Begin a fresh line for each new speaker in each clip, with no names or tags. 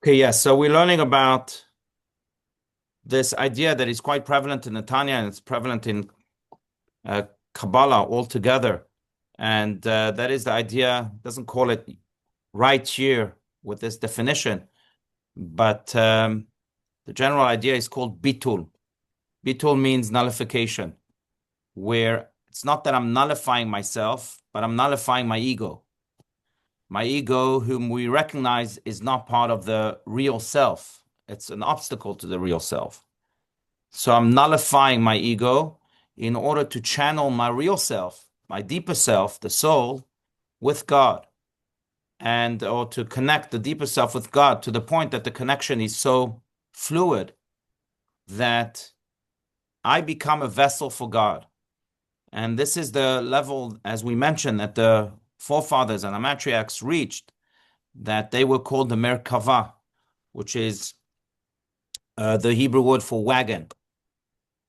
Okay, yes. So we're learning about this idea that is quite prevalent in the Tanya and it's prevalent in uh, Kabbalah altogether. And that is the idea, doesn't call it right here with this definition, but the general idea is called bitul. Bitul means nullification, where it's not that I'm nullifying myself, but I'm nullifying my ego. My ego, whom we recognize is not part of the real self. It's an obstacle to the real self. So I'm nullifying my ego in order to channel my real self, my deeper self, the soul, with God, and or to connect the deeper self with God to the point that the connection is so fluid that I become a vessel for God. And this is the level, as we mentioned, that the forefathers and the matriarchs reached, that they were called the Merkava, which is the Hebrew word for wagon.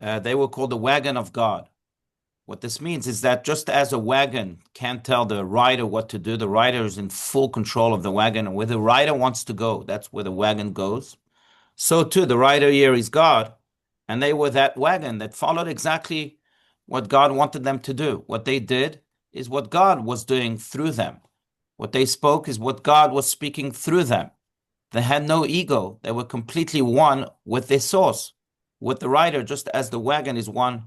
They were called the wagon of God. What this means is that just as a wagon can't tell the rider what to do, the rider is in full control of the wagon. And where the rider wants to go, that's where the wagon goes. So too, the rider here is God. And they were that wagon that followed exactly what God wanted them to do. What they did is what God was doing through them. What they spoke is what God was speaking through them. They had no ego. They were completely one with their source, with the rider, just as the wagon is one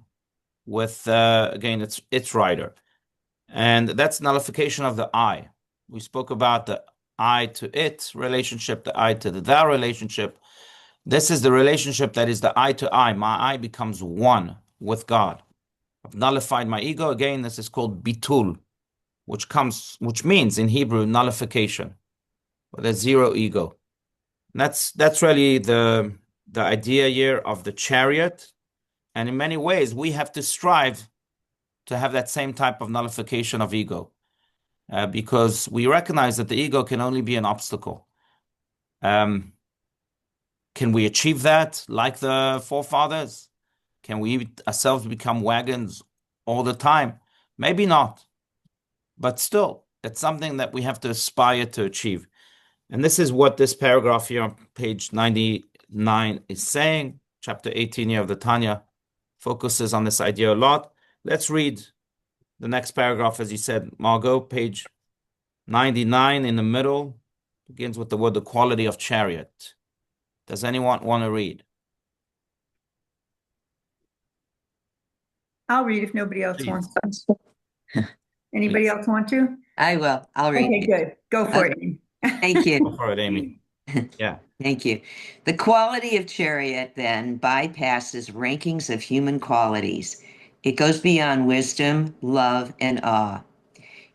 with again its rider, and that's nullification of the I. We spoke about the I to it relationship, the I to the thou relationship. This is the relationship that is the I to I. My I becomes one with God. I've nullified my ego. Again, this is called bitul, which means in Hebrew nullification, or there's zero ego. And that's really the idea here of the chariot. And in many ways, we have to strive to have that same type of nullification of ego, because we recognize that the ego can only be an obstacle. Um, can we achieve that like the forefathers? Can we ourselves become wagons all the time? Maybe not, but still, it's something that we have to aspire to achieve. And this is what this paragraph here on page 99 is saying. Chapter 18 here of the Tanya focuses on this idea a lot. Let's read the next paragraph, as you said, Margot, page 99 in the middle, begins with the word the quality of chariot. Does anyone want to read?
I'll read if nobody else
Please.
wants to. Anybody else want to?
I will. I'll read
Okay,
it.
good. Go for it.
Thank you.
Go for it, Amy. Yeah.
Thank you. The quality of chariot then bypasses rankings of human qualities. It goes beyond wisdom, love, and awe.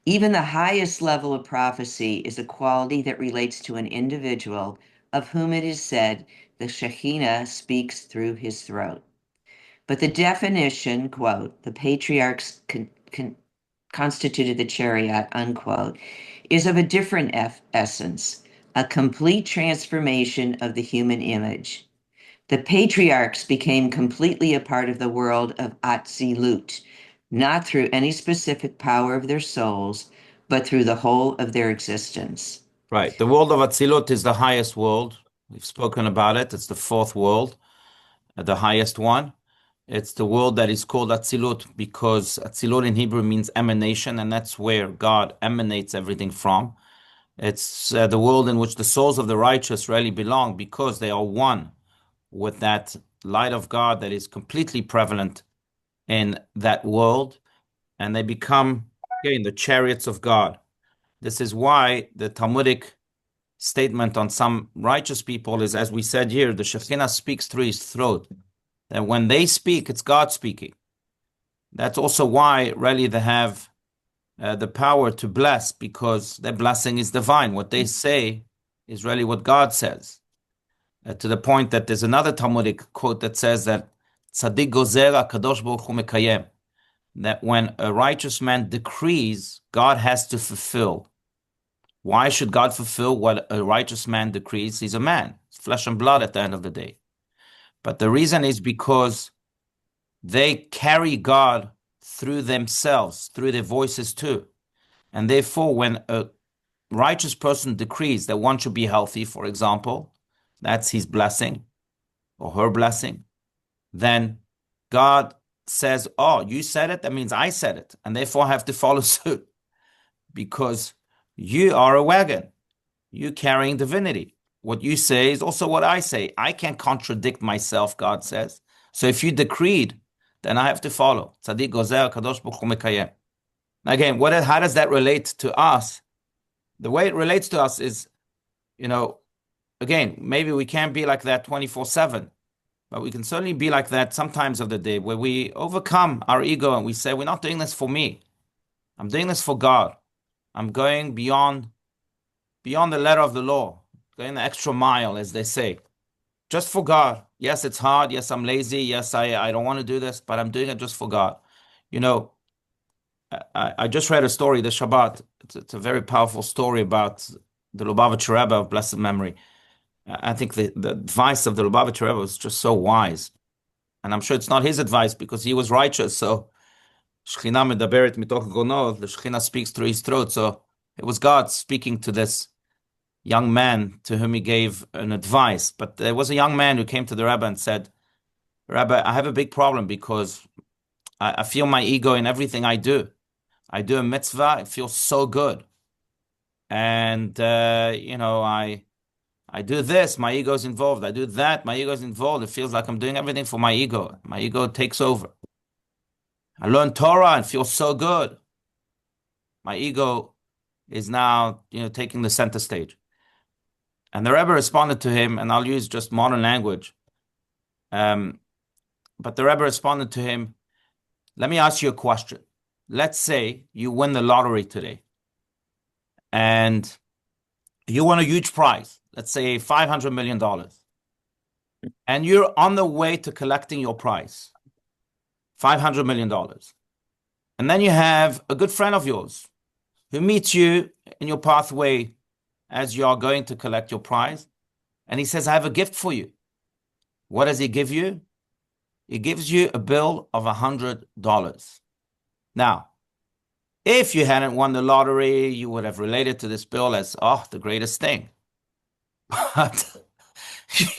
Even the highest level of prophecy is a quality that relates to an individual of whom it is said the Shekhinah speaks through his throat. But the definition, quote, the patriarchs constituted the chariot, unquote, is of a different essence, a complete transformation of the human image. The patriarchs became completely a part of the world of Atzilut, not through any specific power of their souls, but through the whole of their existence.
Right. The world of Atzilut is the highest world. We've spoken about it. It's the fourth world, the highest one. It's the world that is called Atzilut because Atzilut in Hebrew means emanation, and that's where God emanates everything from. It's the world in which the souls of the righteous really belong because they are one with that light of God that is completely prevalent in that world, and they become, again, the chariots of God. This is why the Talmudic statement on some righteous people is, as we said here, the Shekhinah speaks through his throat. That when they speak, it's God speaking. That's also why really they have the power to bless, because their blessing is divine. What they say is really what God says. To the point that there's another Talmudic quote that says that Tzaddik gozer HaKadosh Baruch Hu mekayem, that when a righteous man decrees, God has to fulfill. Why should God fulfill what a righteous man decrees? He's a man. It's flesh and blood at the end of the day. But the reason is because they carry God through themselves, through their voices too. And therefore, when a righteous person decrees that one should be healthy, for example, that's his blessing or her blessing, then God says, oh, you said it, that means I said it, and therefore I have to follow suit because you are a wagon. You're carrying divinity. What you say is also what I say. I can't contradict myself, God says. So if you decreed, then I have to follow. Tzaddik gozer, kadosh baruch hu mekayem. Again, how does that relate to us? The way it relates to us is, again, maybe we can't be like that 24/7, but we can certainly be like that sometimes of the day where we overcome our ego and we say, we're not doing this for me. I'm doing this for God. I'm going beyond the letter of the law, going the extra mile, as they say, just for God. Yes, it's hard. Yes, I'm lazy. Yes, I don't want to do this, but I'm doing it just for God. I just read a story this Shabbat. It's a very powerful story about the Lubavitcher Rebbe of blessed memory. I think the advice of the Lubavitcher Rebbe was just so wise. And I'm sure it's not his advice because he was righteous. So Shechina medaberet mitoch gono, the Shechina speaks through his throat. So it was God speaking to this young man to whom he gave an advice. But there was a young man who came to the Rebbe and said, Rebbe, I have a big problem because I feel my ego in everything I do. I do a mitzvah, it feels so good. And, I do this, my ego's involved. I do that, my ego's involved. It feels like I'm doing everything for my ego. My ego takes over. I learn Torah and feel so good. My ego is now, taking the center stage. And the Rebbe responded to him, and I'll use just modern language. But the Rebbe responded to him, let me ask you a question. Let's say you win the lottery today and you won a huge prize, let's say $500 million. And you're on the way to collecting your prize, $500 million. And then you have a good friend of yours who meets you in your pathway as you are going to collect your prize. And he says, I have a gift for you. What does he give you? He gives you a bill of $100. Now, if you hadn't won the lottery, you would have related to this bill as, oh, the greatest thing. But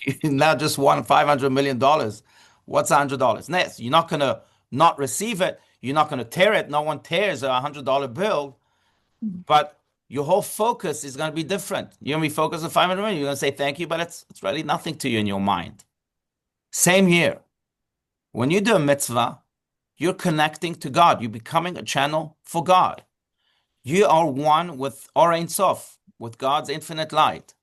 you now just won $500 million. What's $100? Next, you're not going to not receive it. You're not going to tear it. No one tears a $100 bill. But your whole focus is going to be different. You're going to be focused on 500 million. You're going to say thank you, but it's really nothing to you in your mind. Same here. When you do a mitzvah, you're connecting to God. You're becoming a channel for God. You are one with Or Ein Sof, with God's infinite light.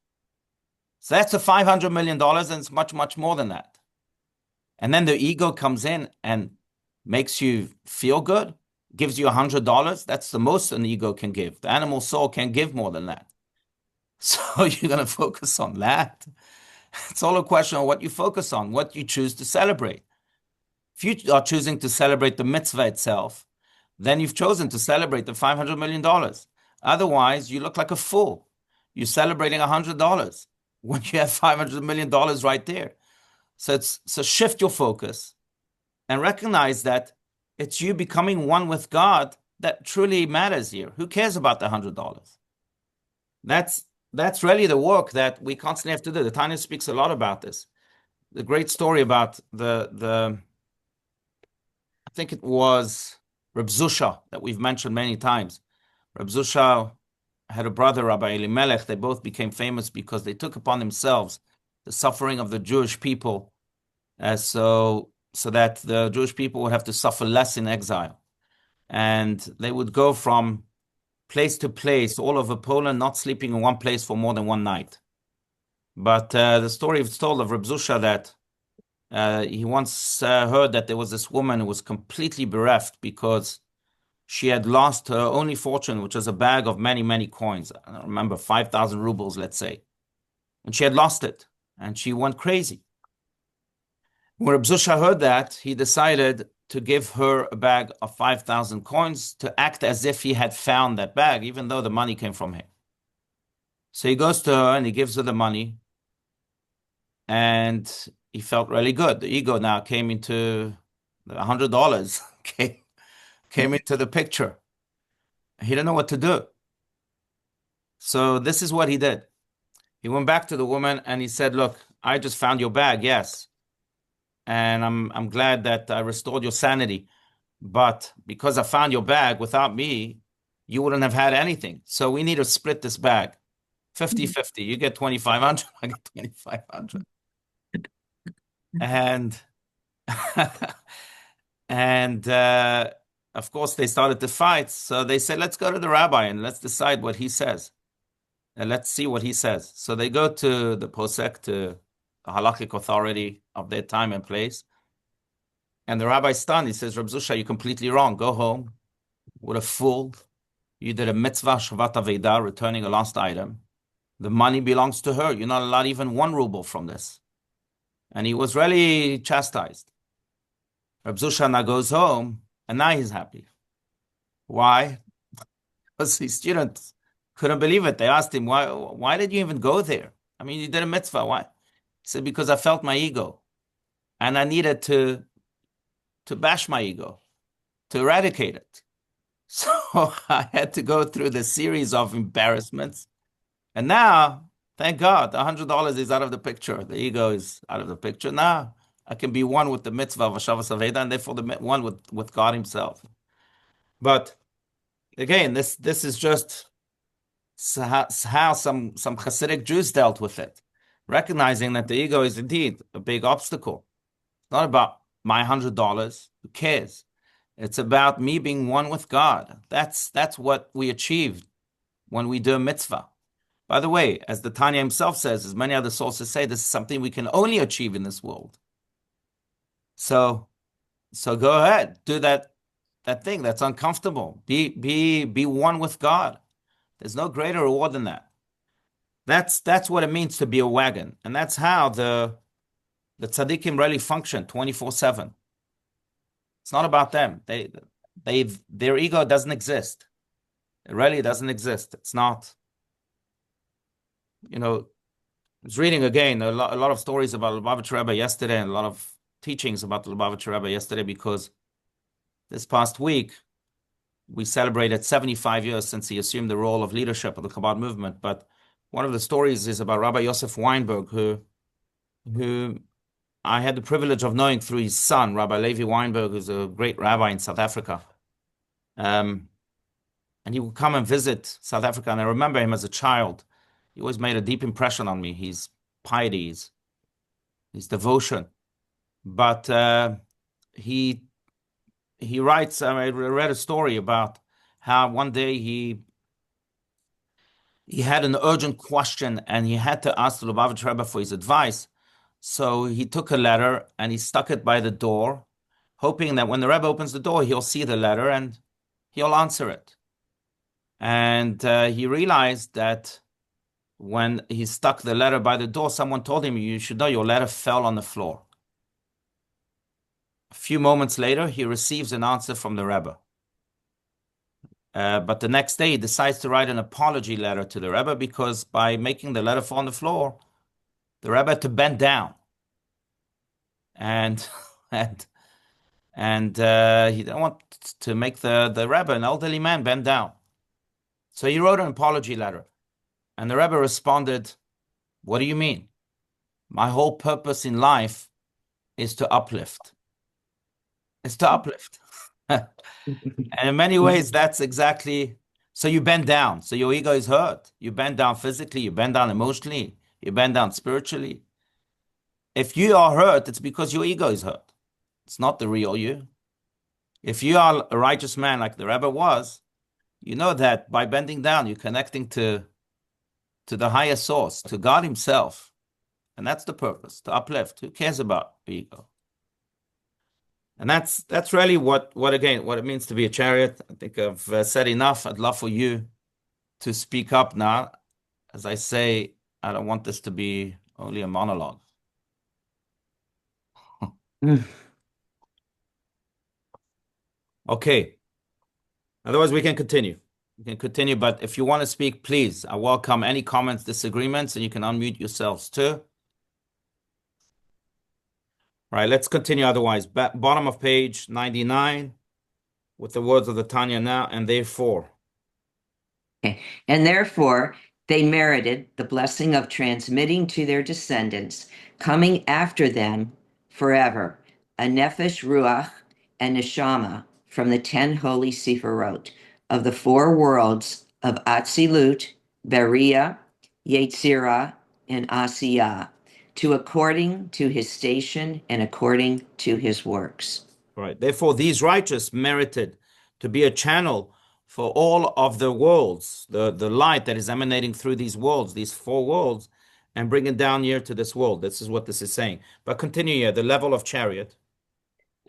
So that's a $500 million, and it's much, much more than that. And then the ego comes in and makes you feel good, gives you $100. That's the most an ego can give. The animal soul can't give more than that. So you're going to focus on that. It's all a question of what you focus on, what you choose to celebrate. If you are choosing to celebrate the mitzvah itself, then you've chosen to celebrate the $500 million. Otherwise, you look like a fool. You're celebrating $100 when you have $500 million right there. So shift your focus and recognize that it's you becoming one with God that truly matters here. Who cares about the $100? That's really the work that we constantly have to do. The Tanya speaks a lot about this. The great story about I think it was Reb Zusha that we've mentioned many times. Reb Zusha had a brother, Rabbi Elimelech. They both became famous because they took upon themselves the suffering of the Jewish people, so that the Jewish people would have to suffer less in exile. And they would go from place to place all over Poland, not sleeping in one place for more than one night. But the story is told of Reb Zusha that he once heard that there was this woman who was completely bereft because she had lost her only fortune, which was a bag of many, many coins. I don't remember, 5,000 rubles, let's say. And she had lost it, and she went crazy. When Reb Zusha heard that, he decided to give her a bag of 5,000 coins to act as if he had found that bag, even though the money came from him. So he goes to her and he gives her the money, and he felt really good. The ego now came into the $100, came into the picture. He didn't know what to do. So this is what he did. He went back to the woman and he said, look, I just found your bag, yes. And I'm glad that I restored your sanity. But because I found your bag, without me, you wouldn't have had anything. So we need to split this bag 50-50. You get 2,500, I get 2,500. And and of course they started to fight. So they said, let's go to the rabbi and let's decide what he says. And let's see what he says. So they go to the posek, to the halakhic authority of their time and place. And the rabbi's stunned. He says, Reb Zusha, you're completely wrong. Go home. What a fool. You did a mitzvah shavat aveda, returning a lost item. The money belongs to her. You're not allowed even 1 ruble from this. And he was really chastised. Reb Zusha now goes home, and now he's happy. Why? Because his students couldn't believe it. They asked him, why did you even go there? I mean, you did a mitzvah. Why? He said, because I felt my ego. And I needed to bash my ego, to eradicate it. So I had to go through the series of embarrassments. And now, thank God, the $100 is out of the picture. The ego is out of the picture. Now I can be one with the mitzvah of Hashavas Aveda, and therefore one with God himself. But again, this is just how some Hasidic Jews dealt with it, recognizing that the ego is indeed a big obstacle. It's not about my $100. Who cares? It's about me being one with God. That's what we achieved when we do a mitzvah. By the way, as the Tanya himself says, as many other sources say, this is something we can only achieve in this world. So go ahead, do that thing that's uncomfortable. Be one with God. There's no greater reward than that. That's what it means to be a wagon, and that's how the tzaddikim really function 24/7. It's not about them. Their ego doesn't exist. It really doesn't exist. It's not. I was reading again a lot of stories about the Lubavitcher Rebbe yesterday, and a lot of teachings about the Lubavitcher Rebbe yesterday, because this past week we celebrated 75 years since he assumed the role of leadership of the Chabad movement. But one of the stories is about Rabbi Yosef Weinberg, who I had the privilege of knowing through his son, Rabbi Levi Weinberg, who's a great rabbi in South Africa. And he would come and visit South Africa, and I remember him as a child. He always made a deep impression on me. His piety, his devotion. But he writes, I read a story about how one day he had an urgent question, and he had to ask the Lubavitcher Rebbe for his advice. So he took a letter and he stuck it by the door, hoping that when the Rebbe opens the door, he'll see the letter and he'll answer it. And he realized that when he stuck the letter by the door, someone told him, you should know your letter fell on the floor. A few moments later, he receives an answer from the Rebbe. But the next day, he decides to write an apology letter to the Rebbe, because by making the letter fall on the floor, the Rebbe had to bend down. And he didn't want to make the Rebbe, an elderly man, bend down. So he wrote an apology letter. And the Rebbe responded, what do you mean? My whole purpose in life is to uplift. It's to uplift. And in many ways, that's exactly, so you bend down. So your ego is hurt. You bend down physically, you bend down emotionally, you bend down spiritually. If you are hurt, it's because your ego is hurt. It's not the real you. If you are a righteous man like the Rebbe was, you know that by bending down, you're connecting to the higher source, to God himself. And that's the purpose, to uplift. Who cares about ego? And that's really what it means to be a chariot. I think I've said enough. I'd love for you to speak up now. As I say, I don't want this to be only a monologue. Okay. Otherwise, we can continue. But if you want to speak, please, I welcome any comments, disagreements, and you can unmute yourselves too. All right, let's continue otherwise. Bottom of page 99 with the words of the Tanya now, and therefore.
Okay. And therefore, They merited the blessing of transmitting to their descendants, coming after them forever, a nefesh, ruach, and neshama from the 10 holy Sephirot of the 4 worlds of Atzilut, Beria, Yetzirah, and Asiyah, to according to his station and according to his works.
Right. Therefore, these righteous merited to be a channel for all of the worlds, the light that is emanating through these worlds, these 4 worlds, and bring it down here to this world. This is what this is saying. But continue here, the level of chariot.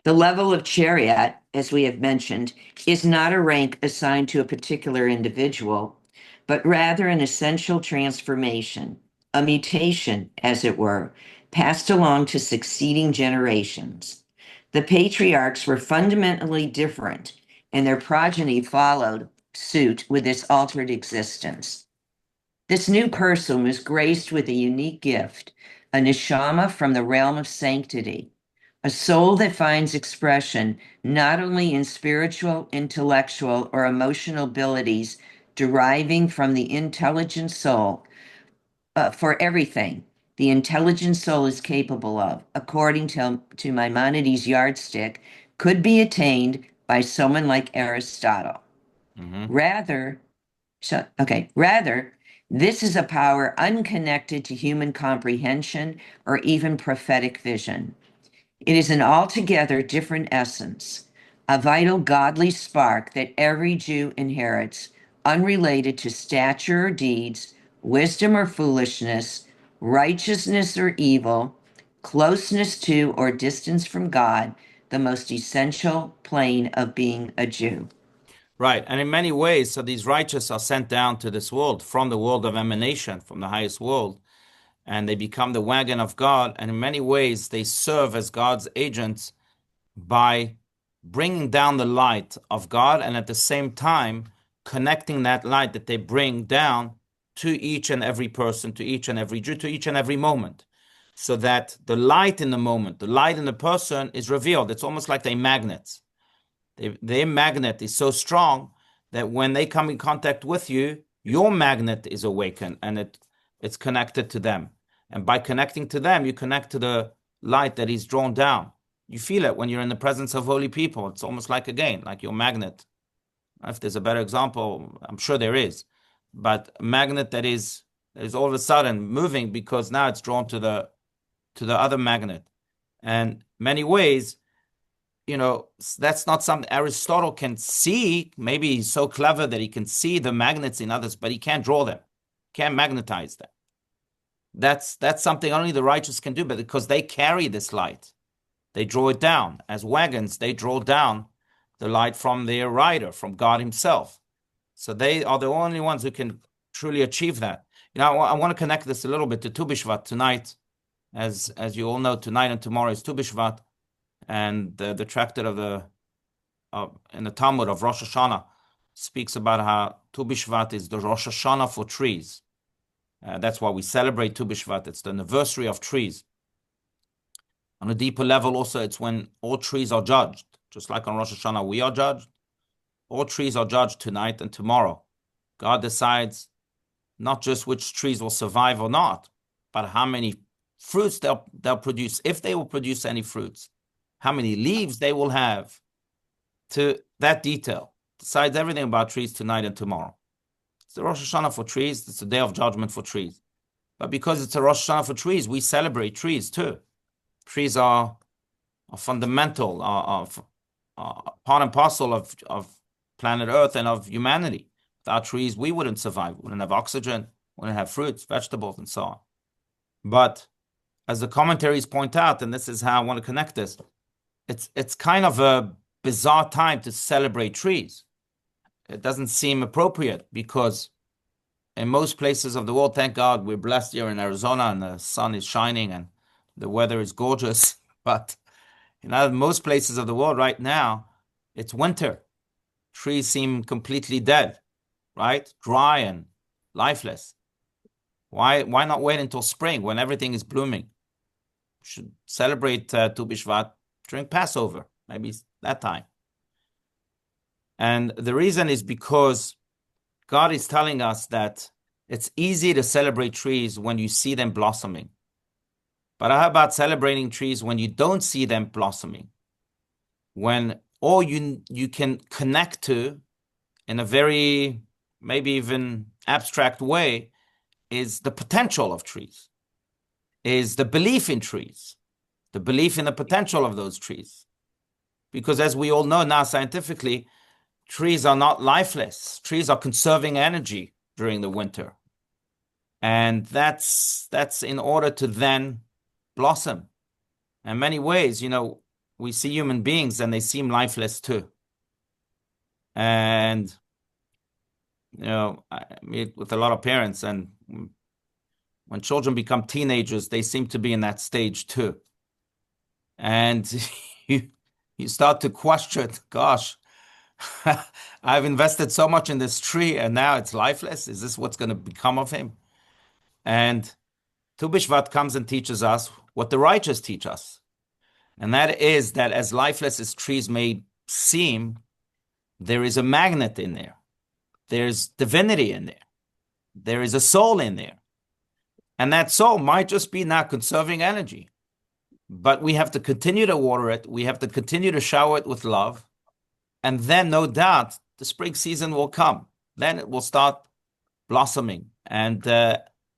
The level of chariot, as we have mentioned, is not a rank assigned to a particular individual, but rather an essential transformation, a mutation, as it were, passed along to succeeding generations. The patriarchs were fundamentally different, and their progeny followed suit with this altered existence. This new person was graced with a unique gift, a neshama from the realm of sanctity, a soul that finds expression not only in spiritual, intellectual, or emotional abilities deriving from the intelligent soul, for everything the intelligent soul is capable of, according to Maimonides' yardstick, could be attained by someone like Aristotle. Rather, this is a power unconnected to human comprehension or even prophetic vision. It is an altogether different essence, a vital godly spark that every Jew inherits, unrelated to stature or deeds, wisdom or foolishness, righteousness or evil, closeness to or distance from God, the most essential plane of being a Jew.
Right. And in many ways, so these righteous are sent down to this world from the world of emanation, from the highest world, and they become the wagon of God. And in many ways, they serve as God's agents by bringing down the light of God and at the same time connecting that light that they bring down to each and every person, to each and every Jew, to each and every moment, so that the light in the moment, the light in the person is revealed. It's almost like they're magnets. Their magnet is so strong that when they come in contact with you, your magnet is awakened and it's connected to them. And by connecting to them, you connect to the light that is drawn down. You feel it when you're in the presence of holy people. It's almost like, again, like your magnet. If there's a better example, I'm sure there is. But a magnet that is all of a sudden moving because now it's drawn to the other magnet. And many ways, that's not something Aristotle can see. Maybe he's so clever that he can see the magnets in others, but he can't draw them, can't magnetize them. That's something only the righteous can do, but because they carry this light, they draw it down. As wagons, they draw down the light from their rider, from God himself. So they are the only ones who can truly achieve that. I want to connect this a little bit to Tu B'Shvat tonight. As you all know, tonight and tomorrow is Tu B'Shvat. And the tractate in the Talmud of Rosh Hashanah speaks about how Tu B'Shvat is the Rosh Hashanah for trees. That's why we celebrate Tu B'Shvat. It's the anniversary of trees. On a deeper level also, it's when all trees are judged. Just like on Rosh Hashanah, we are judged. All trees are judged tonight and tomorrow. God decides not just which trees will survive or not, but how many fruits they'll produce, if they will produce any fruits, how many leaves they will have. To that detail decides everything about trees tonight and tomorrow. It's the Rosh Hashanah for trees. It's the day of judgment for trees. But because it's a Rosh Hashanah for trees, we celebrate trees too. Trees are fundamental, are part and parcel of planet Earth and of humanity. Without trees, we wouldn't survive. We wouldn't have oxygen, wouldn't have fruits, vegetables, and so on. But as the commentaries point out, and this is how I want to connect this, it's kind of a bizarre time to celebrate trees. It doesn't seem appropriate because in most places of the world, thank God, we're blessed here in Arizona and the sun is shining and the weather is gorgeous. But most places of the world right now, it's winter. Trees seem completely dead, right? Dry and lifeless. Why not wait until spring when everything is blooming? We should celebrate Tu B'Shvat during Passover, maybe that time. And the reason is because God is telling us that It's easy to celebrate trees when you see them blossoming. But how about celebrating trees when you don't see them blossoming? When all you can connect to in a very, maybe even abstract way, is the potential of trees, is the belief in trees, the belief in the potential of those trees. Because as we all know now scientifically, trees are not lifeless. Trees are conserving energy during the winter. And that's in order to then blossom. In many ways, we see human beings and they seem lifeless too. And, I meet with a lot of parents, and when children become teenagers, they seem to be in that stage too. And you start to question, gosh, I've invested so much in this tree and now it's lifeless. Is this what's going to become of him? And Tu B'Shvat comes and teaches us what the righteous teach us. And that is that as lifeless as trees may seem, there is a magnet in there. There's divinity in there. There is a soul in there. And that soul might just be now conserving energy. But we have to continue to water it. We have to continue to shower it with love. And then, no doubt, the spring season will come. Then it will start blossoming and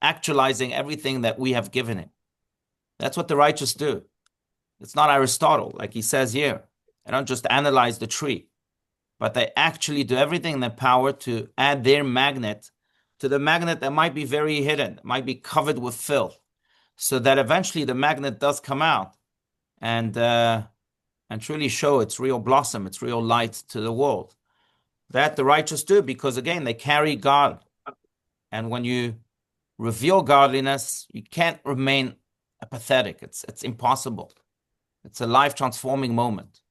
actualizing everything that we have given it. That's what the righteous do. It's not Aristotle, like he says here. They don't just analyze the tree, but they actually do everything in their power to add their magnet to the magnet that might be very hidden, might be covered with filth, so that eventually the magnet does come out and truly show its real blossom, its real light to the world. That the righteous do, because again, they carry God. And when you reveal godliness, you can't remain apathetic. It's impossible. It's a life-transforming moment.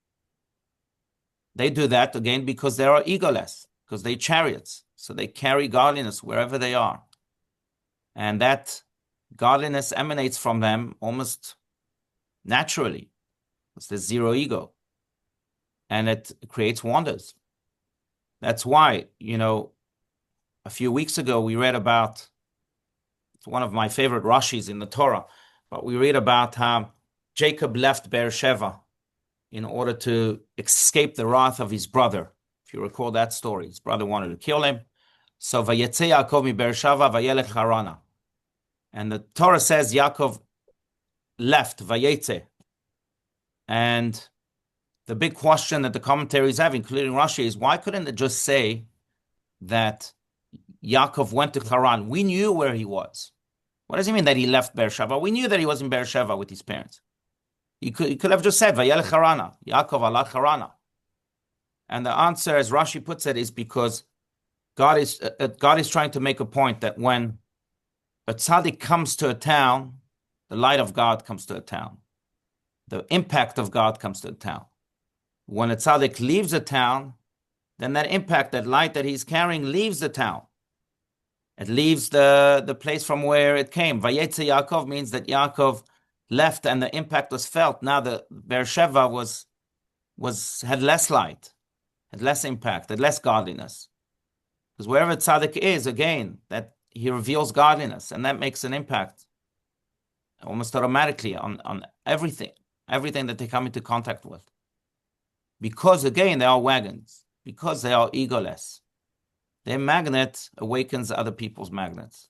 They do that, again, because they are egoless, because they're chariots. So they carry godliness wherever they are. And that godliness emanates from them almost naturally. It's the zero ego. And it creates wonders. That's why, a few weeks ago we read about, it's one of my favorite Rashis in the Torah, but we read about how Jacob left Beersheba in order to escape the wrath of his brother. If you recall that story, his brother wanted to kill him. So Vayetze Yaakov mi Beersheba vayelech Harana. And the Torah says Yaakov left, Vayetze. And the big question that the commentaries have, including Rashi, is why couldn't it just say that Yaakov went to Haran? We knew where he was. What does it mean that he left Beersheba? We knew that he was in Beersheba with his parents. He could have just said, Vayelech Harana, Yaakov alach Harana. And the answer, as Rashi puts it, is because God is trying to make a point that when a tzaddik comes to a town, the light of God comes to a town. The impact of God comes to a town. When a tzaddik leaves a town, then that impact, that light that he's carrying, leaves the town. It leaves the place from where it came. Vayetze Yaakov means that Yaakov left and the impact was felt. Now the Beersheba had less light, had less impact, had less godliness. Because wherever tzaddik is, again, that he reveals godliness, and that makes an impact almost automatically on everything that they come into contact with. Because again, they are wagons, because they are egoless. Their magnet awakens other people's magnets.